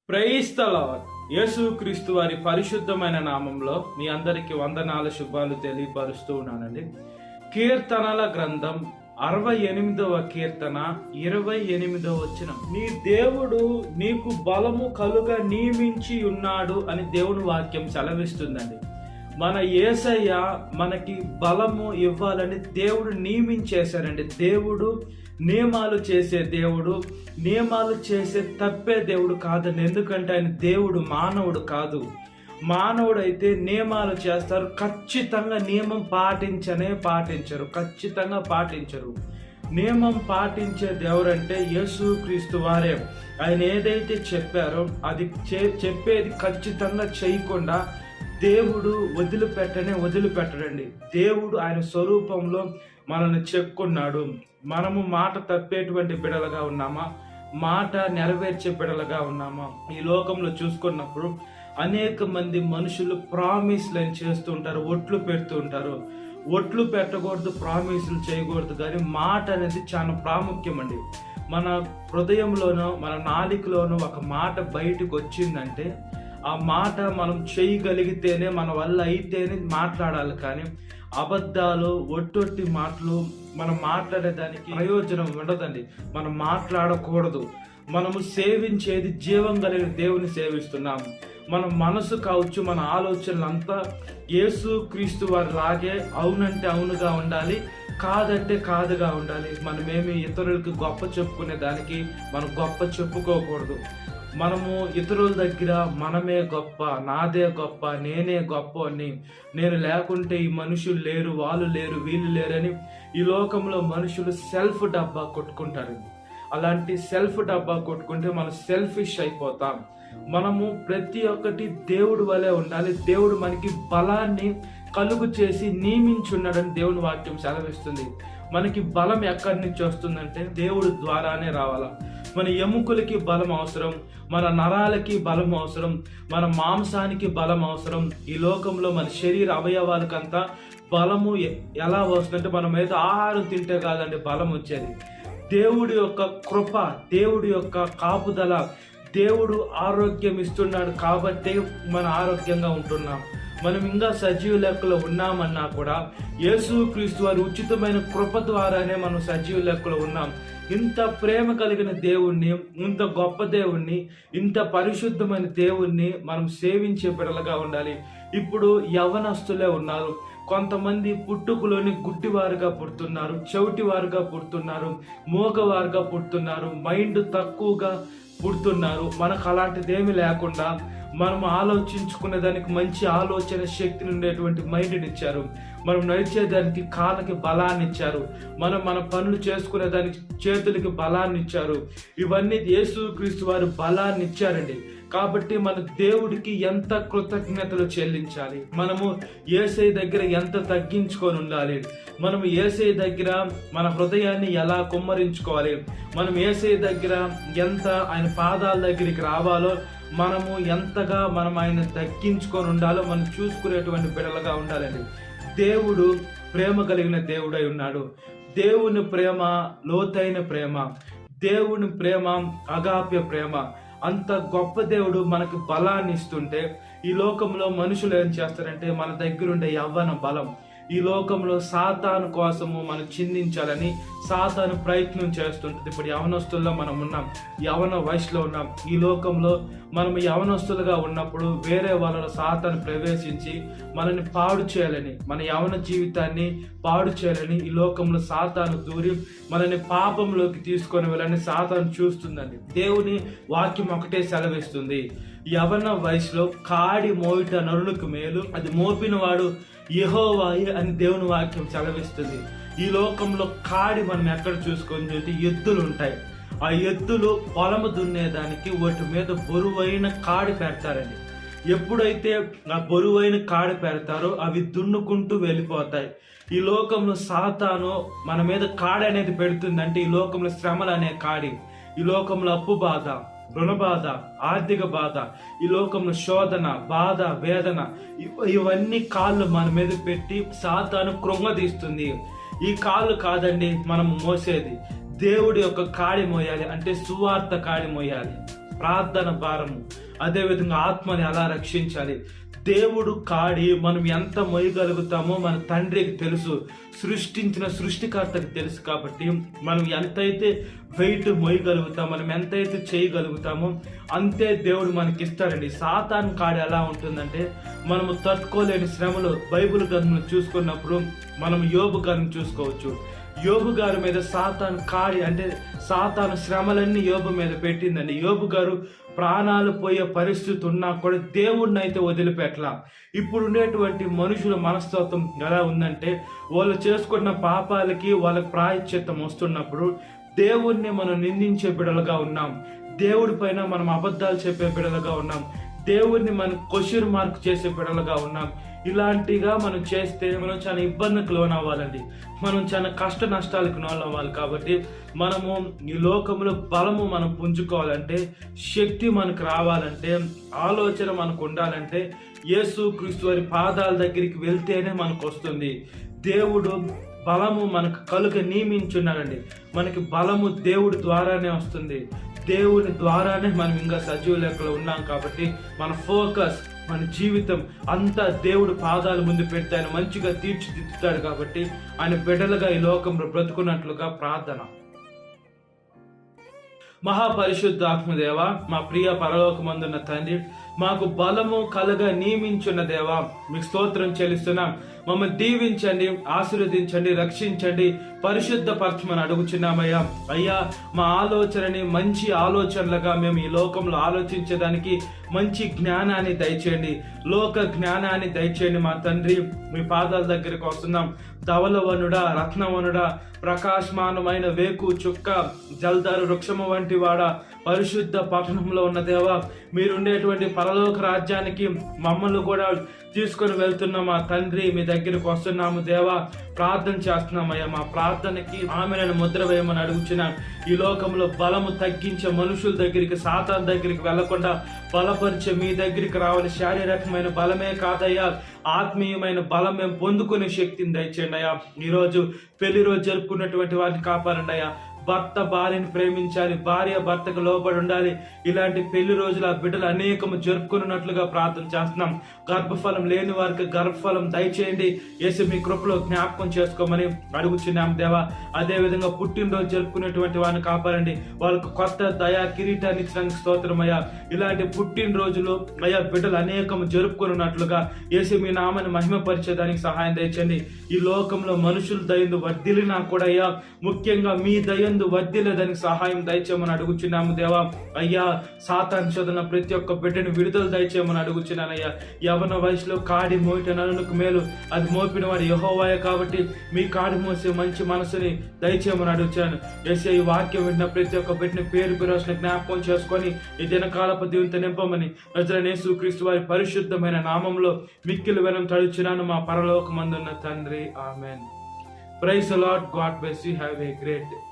Praise the lord. యేసుక్రీస్తు వారి పరిశుద్ధమైన నామంలో మీ అందరికి వందనాల శుభాలు తెలియపరుస్తూ ఉన్నానండి. కీర్తనల గ్రంథం 68వ కీర్తన 28వ వచనం, నీ దేవుడు నీకు బలము కలుగా నియమించి ఉన్నాడు అని దేవుని వాక్యం సెలవిస్తుందండి. మన యేసయ్య మనకి బలము ఇవ్వాలని దేవుడు నియమించేశారండి. దేవుడు నియమాలు చేసే దేవుడు, నియమాలు చేసే తప్పే దేవుడు కాదండి. ఎందుకంటే ఆయన దేవుడు, మానవుడు కాదు. మానవుడు అయితే నియమాలు చేస్తారు, ఖచ్చితంగా నియమం ఖచ్చితంగా పాటించరు. నియమం పాటించే దేవుడు అంటే యేసుక్రీస్తు వారే. ఆయన ఏదైతే చెప్పారో అది చెప్పేది ఖచ్చితంగా చేయకుండా దేవుడు వదిలిపెట్టడండి. దేవుడు ఆయన స్వరూపంలో మనల్ని చెక్కున్నాడు. మనము మాట తప్పేటువంటి బిడలుగా ఉన్నామా, మాట నెరవేర్చే బిడలుగా ఉన్నామా? ఈ లోకంలో చూసుకున్నప్పుడు అనేక మంది మనుషులు ప్రామిస్లు అని చేస్తుంటారు, ఒట్లు పెడుతూ ఉంటారు. ఒట్లు పెట్టకూడదు, ప్రామిస్లు చేయకూడదు, కానీ మాట అనేది చాలా ప్రాముఖ్యం అండి. మన హృదయంలోనో మన నాలికలోనో ఒక మాట బయటకు వచ్చిందంటే ఆ మాట మనం చేయగలిగితేనే, మన వల్ల అయితేనే మాట్లాడాలి. కానీ అబద్ధాలు, ఒట్టొట్టి మాటలు మనం మాట్లాడేదానికి ప్రయోజనం ఉండదండి. మనం మాట్లాడకూడదు. మనము సేవించేది జీవం కలిగిన దేవుని సేవిస్తున్నాము. మన మనసు కావచ్చు, మన ఆలోచనలంతా యేసుక్రీస్తు వారి లాగే అవునంటే అవునుగా ఉండాలి, కాదంటే కాదుగా ఉండాలి. మనమేమి ఇతరులకి గొప్ప చెప్పుకునే దానికి మనం గొప్ప చెప్పుకోకూడదు. మనము ఇతరుల దగ్గర మనమే గొప్ప, నాదే గొప్ప, నేనే గొప్ప అని, నేను లేకుంటే ఈ మనుషులు లేరు, వాళ్ళు లేరు, వీళ్ళు లేరని ఈ లోకంలో మనుషులు సెల్ఫ్ డబ్బా కొట్టుకుంటారు. అలాంటి సెల్ఫ్ డబ్బా కొట్టుకుంటే మనం సెల్ఫిష్ అయిపోతాం. మనము ప్రతి ఒక్కటి దేవుడు వలె ఉండాలి. దేవుడు మనకి బలాన్ని కలుగు చేసి నియమించున్నాడని దేవుని వాక్యం సెలవిస్తుంది. మనకి బలం ఎక్కడి నుంచి వస్తుందంటే దేవుడు ద్వారానే రావాలా. మన ఎముకలకి బలం అవసరం, మన నరాలకి బలం అవసరం, మన మాంసానికి బలం అవసరం. ఈ లోకంలో మన శరీర అవయవాలకంతా బలము ఎలా వస్తుందంటే మనం ఏదో ఆహారం తింటే కాదండి బలం వచ్చేది. దేవుడి యొక్క కృప, దేవుడి యొక్క కాపుదల, దేవుడు ఆరోగ్యం ఇస్తున్నాడు కాబట్టి మనం ఆరోగ్యంగా ఉంటున్నాం. మనం ఇంకా సజీవ లెక్కలో ఉన్నామన్నా కూడా యేసుక్రీస్తు వారి ఉచితమైన కృప ద్వారానే మనం సజీవ లెక్కలో ఉన్నాం. ఇంత ప్రేమ కలిగిన దేవుణ్ణి, ఇంత గొప్ప దేవుణ్ణి, ఇంత పరిశుద్ధమైన దేవుణ్ణి మనం సేవించే బిడ్డలుగా ఉండాలి. ఇప్పుడు యవనస్తులే ఉన్నారు. కొంతమంది పుట్టుకలోని గుడ్డివారుగా పుడుతున్నారు, చెవిటివారుగా పుడుతున్నారు, మూగవారుగా పుడుతున్నారు, మైండ్ తక్కువగా పుడుతున్నారు. మనకు అలాంటిదేమీ లేకుండా మనం ఆలోచించుకునే దానికి మంచి ఆలోచన శక్తిని ఉండేటువంటి మైండ్ని ఇచ్చారు. మనం నడిచేదానికి కాళ్ళకి బలాన్ని ఇచ్చారు. మన పనులు చేసుకునే దానికి చేతులకి బలాన్ని ఇచ్చారు. ఇవన్నీ యేసుక్రీస్తు వారు బలాన్ని ఇచ్చారండి. కాబట్టి మన దేవుడికి ఎంత కృతజ్ఞతలు చెల్లించాలి. మనము యేసయ్య దగ్గర ఎంత తగ్గించుకొని ఉండాలి. మనం యేసయ్య దగ్గర మన హృదయాన్ని ఎలా కుమ్మరించుకోవాలి. మనం యేసయ్య దగ్గర ఎంత ఆయన పాదాల దగ్గరికి రావాలో, మనము ఎంతగా మనం ఆయన తగ్గించుకొని ఉండాలో మనం చూసుకునేటువంటి బిడ్డలుగా ఉండాలండి. దేవుడు ప్రేమ కలిగిన దేవుడై ఉన్నాడు. దేవుని ప్రేమ లోతైన ప్రేమ, దేవుని ప్రేమ అగాప్య ప్రేమ. అంత గొప్ప దేవుడు మనకు బలాన్ని ఇస్తుంటే ఈ లోకంలో మనుషులు ఏం చేస్తారంటే మన దగ్గర ఉండే యవ్వన బలం ఈ లోకంలో సాతాను కోసము మనం చిందించాలని సాతాను ప్రయత్నం చేస్తుంటుంది. ఇప్పుడు యవనస్తుల్లో మనం ఉన్నాం, యవన వయసులో ఉన్నాం. ఈ లోకంలో మనం యవనస్తులుగా ఉన్నప్పుడు వేరే వాళ్ళలో సాతాను ప్రవేశించి మనల్ని పాడు చేయాలని, మన యవన జీవితాన్ని పాడు చేయాలని ఈ లోకంలో సాతాను దూరి మనల్ని పాపంలోకి తీసుకొని వెళ్ళని సాతాను చూస్తుందండి. దేవుని వాక్యం ఒకటే సెలవిస్తుంది, యవన వయసులో కాడి మోయిట నరులకు మేలు, అది మోపిన వాడు యెహోవాయే అని దేవుని వాక్యం సెలవిస్తుంది. ఈ లోకంలో కాడి మనం ఎక్కడ చూసుకొని చూస్తే ఎద్దులు ఉంటాయి. ఆ ఎద్దులు పొలము దున్నేదానికి వాటి మీద బరువైన కాడి పెడతారండి. ఎప్పుడైతే ఆ బరువైన కాడి పెడతారో అవి దున్నుకుంటూ వెళ్ళిపోతాయి. ఈ లోకంలో సాతాను మన మీద కాడి అనేది పెడుతుందంటే ఈ లోకంలో శ్రమలు అనే కాడి, ఈ లోకంలో అప్పు బాధ, రుణ బాధ, ఆర్థిక బాధ, ఈ లోకంలో శోధన, బాధ, వేదన, ఇవన్నీ కాళ్ళు మన మీద పెట్టి సాతాను కృంగదీస్తుంది. ఈ కాళ్ళు కాదండి మనం మోసేది, దేవుడి యొక్క కాడి మోయాలి, అంటే సువార్త కాడి మోయాలి. ప్రార్థన భారము, అదేవిధంగా ఆత్మని ఎలా రక్షించాలి, దేవుడు కాడి మనం ఎంత మోయగలుగుతామో మన తండ్రికి తెలుసు, సృష్టించిన సృష్టికర్తకి తెలుసు. కాబట్టి మనం ఎంతైతే వెయిట్ మోయగలుగుతాం, మనం ఎంతైతే చేయగలుగుతామో అంతే దేవుడు మనకి ఇస్తాడండి. సాతాను కాడి ఎలా ఉంటుందంటే, మనము తట్టుకోలేని శ్రమలు బైబిల్ గ్రంథం చూసుకున్నప్పుడు మనం యోబు గారిని చూసుకోవచ్చు. యోబు గారి మీద సాతాను కాడి అంటే సాతాను శ్రమలన్నీ యోబు మీద పెట్టిందండి. యోబు గారు ప్రాణాలు పోయే పరిస్థితి ఉన్నా కూడా దేవుడిని అయితే వదిలిపెట్టలా. ఇప్పుడు ఉండేటువంటి మనుషుల మనస్తత్వం ఎలా ఉందంటే, వాళ్ళు చేసుకున్న పాపాలకి వాళ్ళకి ప్రాయశ్చిత్తం వస్తున్నప్పుడు దేవుణ్ణి మనం నిందించే బిడలుగా ఉన్నాం, దేవుడి పైన మనం అబద్ధాలు చెప్పే బిడలుగా ఉన్నాం, దేవుణ్ణి మనం క్వశ్చన్ మార్క్ చేసే బిడలుగా ఉన్నాం. ఇలాంటిగా మనం చేస్తే మనం చాలా ఇబ్బందికి లోనవ్వాలండి, మనం చాలా కష్ట నష్టాలకు లోనవ్వాలి. కాబట్టి మనము ఈ లోకంలో బలము మనం పుంజుకోవాలంటే, శక్తి మనకు రావాలంటే, ఆలోచన మనకు ఉండాలంటే యేసు క్రీస్తు వారి పాదాల దగ్గరికి వెళ్తేనే మనకు వస్తుంది. దేవుడు బలము మనకు కలుగ నియమించున్నాడండి. మనకి బలము దేవుడి ద్వారానే వస్తుంది. దేవుని ద్వారానే మనం ఇంకా సజీవ లెక్కలో ఉన్నాం. కాబట్టి మన ఫోకస్, మన జీవితం అంతా దేవుడు పాదాల ముందు పెడితే ఆయన మంచిగా తీర్చిదిద్దుతాడు. కాబట్టి ఆయన బిడ్డలుగా ఈ లోకంలో బ్రతుకున్నట్లుగా ప్రార్థన. మహాపరిశుద్ధ ఆత్మదేవ, మా ప్రియ పరలోకమందున్న తండ్రి, మాకు బలము కలగ నియమించున్న దేవా, మీకు స్తోత్రం చెల్లిస్తున్నాం. మమ్మల్ని దీవించండి, ఆశీర్వదించండి, రక్షించండి, పరిశుద్ధపరచమని అడుగుచున్నామయ్యా. అయ్యా, మా ఆలోచనని మంచి ఆలోచనలుగా మేము ఈ లోకంలో ఆలోచించేదానికి మంచి జ్ఞానాన్ని దయచేయండి, లోక జ్ఞానాన్ని దయచేయండి. మా తండ్రి, మీ పాదాల దగ్గరికి వస్తున్నాం. ధవలవనుడా, రత్నవనుడా, ప్రకాశమానమైన వేకు చుక్క, జల్దారు వృక్షము వంటి వాడ, పరిశుద్ధ పట్టణంలో ఉన్న దేవా, మీరుండేటువంటి పరలోక రాజ్యానికి మమ్మల్ని కూడా తీసుకొని వెళ్తున్న మా తండ్రి, మీ దగ్గరికి వస్తున్నాము దేవా. ప్రార్థన చేస్తున్నామయ్యా, మా ప్రార్థనకి ఆమెను ముద్ర వేయమని అడుగుచున్నాం. ఈ లోకంలో బలము తగ్గించే మనుషుల దగ్గరికి, సాతాను దగ్గరికి వెళ్లకుండా బలపరిచే మీ దగ్గరికి రావాలి. శారీరకమైన బలమే కాదయ్యా, ఆత్మీయమైన బలం మేము పొందుకునే శక్తిని దయచేయండి అయ్యా. ఈరోజు పెళ్లి రోజు జరుపుకున్నటువంటి వారిని కాపాడండి అయ్యా. భర్త భార్యని ప్రేమించాలి, భార్య భర్తకు లోబడి ఉండాలి. ఇలాంటి పెళ్లి రోజులు ఆ బిడ్డలు అనేకము జరుపుకున్నట్లుగా ప్రార్థన చేస్తున్నాం. గర్భఫలం లేని వారికి గర్భఫలం దయచేయండి. యేసు మీ కృపలో జ్ఞాపకం చేసుకోమని అడుగుచున్నాం దేవా. అదే విధంగా పుట్టినరోజు జరుపుకునేటువంటి వారిని కాపాడండి, వాళ్ళకు కొత్త దయా కిరీటాన్ని ఇచ్చడానికి స్తోత్రం అయ్యా. ఇలాంటి పుట్టినరోజులు అయ్యా బిడ్డలు అనేకము జరుపుకున్నట్లుగా యేసు మీ నామాన్ని మహిమపరిచేదానికి సహాయం దయచేయండి. ఈ లోకంలో మనుషుల దయందు వర్ధిల్లినా కూడా అయ్యా, ముఖ్యంగా మీ దయందు వర్ధిల్లేదానికి సహాయం దయచేయమని అడుగుచున్నాము దేవా. అయ్యా, సాతాను శోధన ప్రతి ఒక్క బిడ్డని విడుదల దయచేయమని అడుగుచున్నానయ్యా. యవన వయసులో కాడి మోయట నరునికి మేలు, అది మోపిన వాడు యెహోవాయే. కాబట్టి మీ కాడి మోసే మంచి మనసుని దయచేయమని అడుగుచాను. యేసయ్య, ఈ వాక్యం విన్న ప్రతి ఒక్క బిడ్డని పేరు పేరున జ్ఞాపకం చేసుకొని ఈ దినకాలపు దీవెనతో నింపమని నజరేయుడైన యేసుక్రీస్తు వారి పరిశుద్ధమైన నామంలో మిక్కిలి వినయం తడుచున్నాను మా పరలోకమందున్న తండ్రి, amen. Praise the Lord. God bless you. Have a great day.